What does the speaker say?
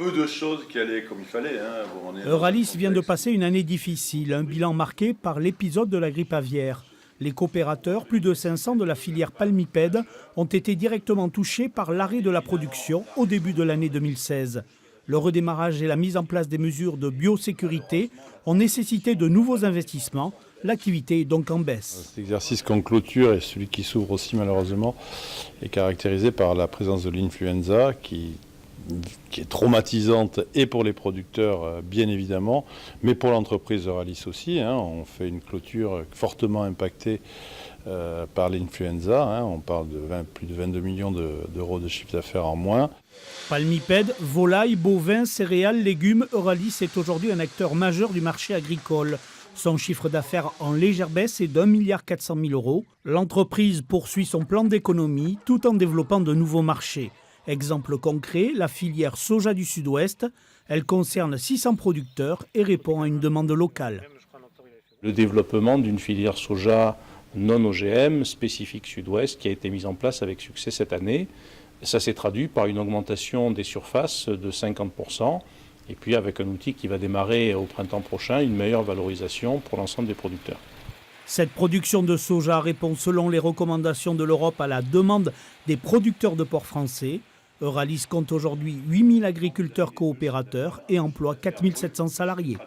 peu de choses qui allaient comme il fallait. Hein. Bon, on est dans un Euralis vient de contexte. passer une année difficile, un bilan marqué par l'épisode de la grippe aviaire. Les coopérateurs, plus de 500 de la filière palmipède, ont été directement touchés par l'arrêt de la production au début de l'année 2016. Le redémarrage et la mise en place des mesures de biosécurité ont nécessité de nouveaux investissements. L'activité est donc en baisse. Cet exercice qu'on clôture et celui qui s'ouvre aussi malheureusement est caractérisé par la présence de l'influenza qui est traumatisante et pour les producteurs bien évidemment, mais pour l'entreprise Euralis aussi. Hein. On fait une clôture fortement impactée par l'influenza. Hein. On parle de plus de 22 millions d'euros de chiffre d'affaires en moins. Palmipèdes, volailles, bovins, céréales, légumes, Euralis est aujourd'hui un acteur majeur du marché agricole. Son chiffre d'affaires en légère baisse est d'1,4 milliard €. L'entreprise poursuit son plan d'économie tout en développant de nouveaux marchés. Exemple concret, la filière soja du Sud-Ouest. Elle concerne 600 producteurs et répond à une demande locale. Le développement d'une filière soja non OGM spécifique Sud-Ouest qui a été mise en place avec succès cette année. Ça s'est traduit par une augmentation des surfaces de 50% et puis avec un outil qui va démarrer au printemps prochain, une meilleure valorisation pour l'ensemble des producteurs. Cette production de soja répond selon les recommandations de l'Europe à la demande des producteurs de porc français. Euralis compte aujourd'hui 8000 agriculteurs coopérateurs et emploie 4700 salariés.